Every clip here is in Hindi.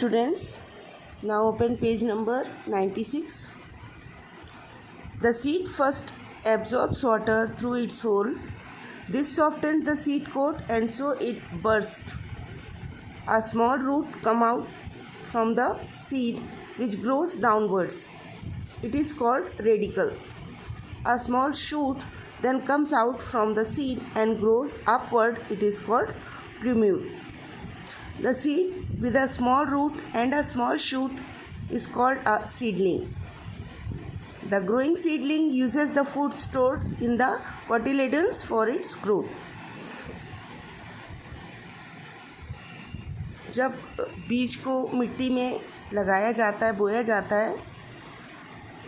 students, now open page number 96. The seed first absorbs water through its hole. This softens the seed coat and so it bursts. A small root comes out from the seed which grows downwards. It is called radicle. A small shoot then comes out from the seed and grows upward. It is called plumule. The seed with a small root and a small shoot is called a seedling. The growing seedling uses the food stored in the cotyledons for its growth. जब बीज को मिट्टी में लगाया जाता है, बोया जाता है,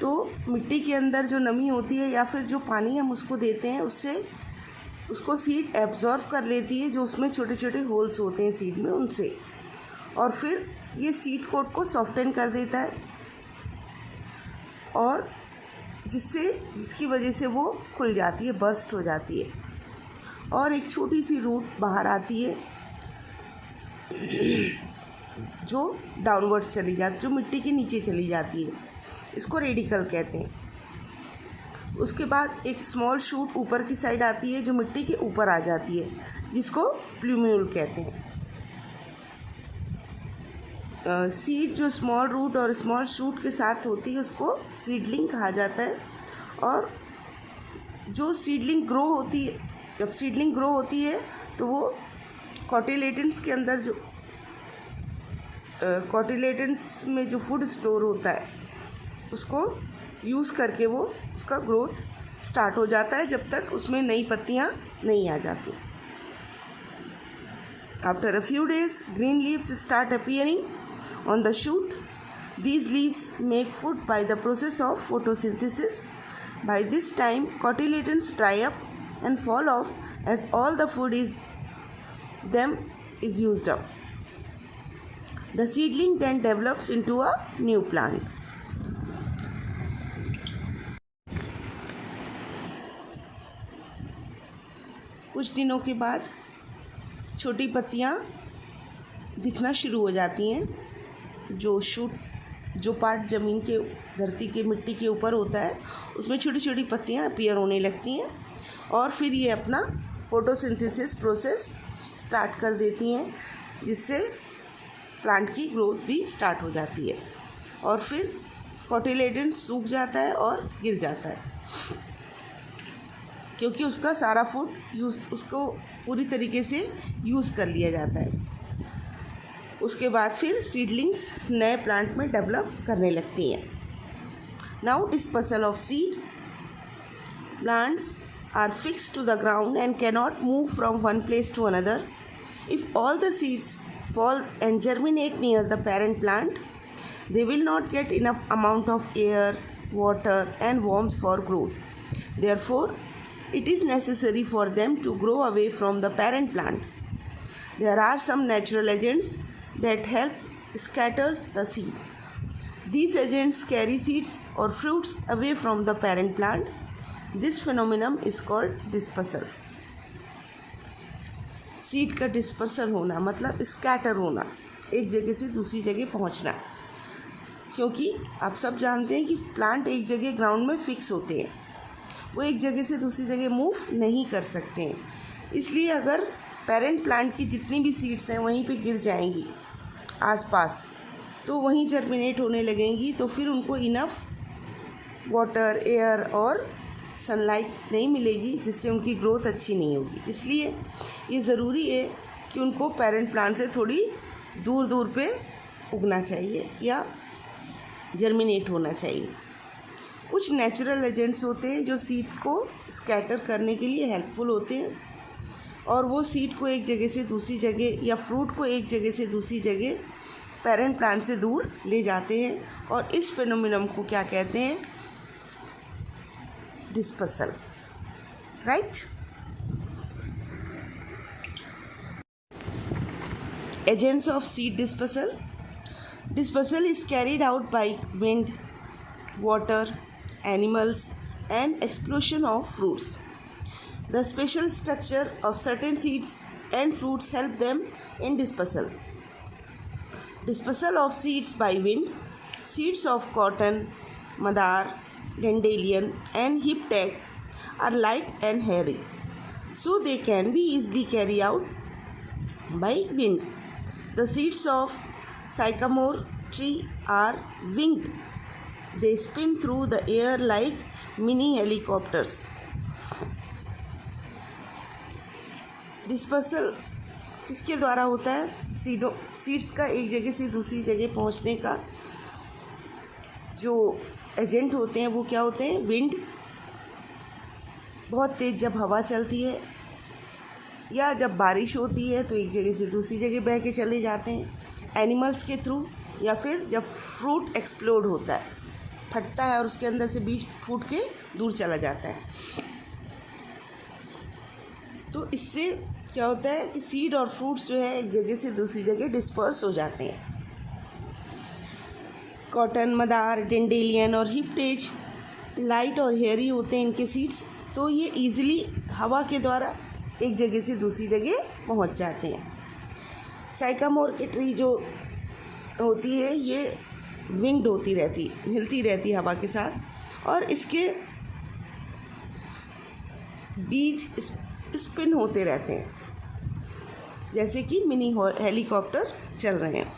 तो मिट्टी के अंदर जो नमी होती है या फिर जो पानी हम उसको देते हैं उससे उसको सीड एब्जॉर्व कर लेती है, जो उसमें छोटे छोटे होल्स होते हैं सीड में उनसे, और फिर ये सीड कोट को सॉफ्टन कर देता है और जिसकी वजह से वो खुल जाती है, बर्स्ट हो जाती है और एक छोटी सी रूट बाहर आती है जो डाउनवर्ड्स चली जाती, जो मिट्टी के नीचे चली जाती है। इसको रेडिकल कहते हैं। उसके बाद एक स्मॉल शूट ऊपर की साइड आती है जो मिट्टी के ऊपर आ जाती है, जिसको प्लूम्यूल कहते हैं। सीड जो स्मॉल रूट और स्मॉल शूट के साथ होती है उसको सीडलिंग कहा जाता है। और जो सीडलिंग ग्रो होती है, जब सीडलिंग ग्रो होती है तो वो कोटिलेडन्स के अंदर जो कोटिलेडन्स में जो फूड स्टोर होता है उसको यूज़ करके वो उसका ग्रोथ स्टार्ट हो जाता है जब तक उसमें नई पत्तियाँ नहीं आ जाती। After a few days green leaves start appearing on the shoot. These leaves make food by the process of photosynthesis. By this time, cotyledons dry up and fall off as all the food is used up. The seedling then develops into a new plant. कुछ दिनों के बाद छोटी पत्तियाँ दिखना शुरू हो जाती हैं। जो पार्ट ज़मीन के धरती के मिट्टी के ऊपर होता है उसमें छोटी छोटी पत्तियाँ अपीयर होने लगती हैं और फिर ये अपना फोटोसिंथेसिस प्रोसेस स्टार्ट कर देती हैं, जिससे प्लांट की ग्रोथ भी स्टार्ट हो जाती है और फिर कोटिलेडन्स सूख जाता है और गिर जाता है, क्योंकि उसका सारा फूड उसको पूरी तरीके से यूज़ कर लिया जाता है। उसके बाद फिर सीडलिंग्स नए प्लांट में डेवलप करने लगती हैं। Now dispersal of seed. Plants are fixed to the ground and cannot move from one place to another. If all the seeds fall and germinate near the parent plant, they will not get enough amount of air, water and warmth for growth. Therefore, it is necessary for them to grow away from the parent plant. There are some natural agents that help scatters the seed. These agents carry seeds or fruits away from the parent plant. This phenomenon is called dispersal. Seed का डिस्पर्सल होना मतलब स्कैटर होना, एक जगह से दूसरी जगह पहुंचना। क्योंकि आप सब जानते हैं कि प्लांट एक जगह ग्राउंड में फिक्स होते हैं, वो एक जगह से दूसरी जगह मूव नहीं कर सकते हैं। इसलिए अगर पेरेंट प्लांट की जितनी भी सीड्स हैं वहीं पे गिर जाएंगी आसपास, तो वहीं जर्मिनेट होने लगेंगी, तो फिर उनको इनफ वाटर, एयर और सनलाइट नहीं मिलेगी, जिससे उनकी ग्रोथ अच्छी नहीं होगी। इसलिए ये ज़रूरी है कि उनको पेरेंट प्लांट से थोड़ी दूर दूर पे उगना चाहिए या जर्मिनेट होना चाहिए। कुछ नेचुरल एजेंट्स होते हैं जो सीड को स्कैटर करने के लिए हेल्पफुल होते हैं और वो सीड को एक जगह से दूसरी जगह या फ्रूट को एक जगह से दूसरी जगह पेरेंट प्लांट से दूर ले जाते हैं, और इस फिनोमिनम को क्या कहते हैं? Dispersal, right? Agents of seed dispersal. Dispersal is carried out by wind, water, animals and explosion of fruits. The special structure of certain seeds and fruits help them in dispersal. Dispersal of seeds by wind. Seeds of cotton, madar, dandelion and hiptech are light and hairy, so they can be easily carried out by wind. The seeds of sycamore tree are winged. They spin through the air like mini helicopters. Dispersal किसके द्वारा होता है? सीड्स का एक जगह से दूसरी जगह पहुंचने का जो एजेंट होते हैं वो क्या होते हैं? विंड। बहुत तेज़ जब हवा चलती है या जब बारिश होती है तो एक जगह से दूसरी जगह बह के चले जाते हैं एनिमल्स के थ्रू, या फिर जब फ्रूट एक्सप्लोड होता है, फटता है और उसके अंदर से बीज फूट के दूर चला जाता है। तो इससे क्या होता है कि सीड और फ्रूट्स जो है एक जगह से दूसरी जगह डिस्पर्स हो जाते हैं। कॉटन, मदार, डेंडेलियन और हिप्टेज लाइट और हेयरी होते हैं इनके सीड्स, तो ये इजीली हवा के द्वारा एक जगह से दूसरी जगह पहुंच जाते हैं। साइकामोर की ट्री जो होती है ये विंग्ड होती रहती, हिलती रहती हवा के साथ, और इसके बीज स्पिन होते रहते हैं जैसे कि मिनी हेलीकॉप्टर चल रहे हैं।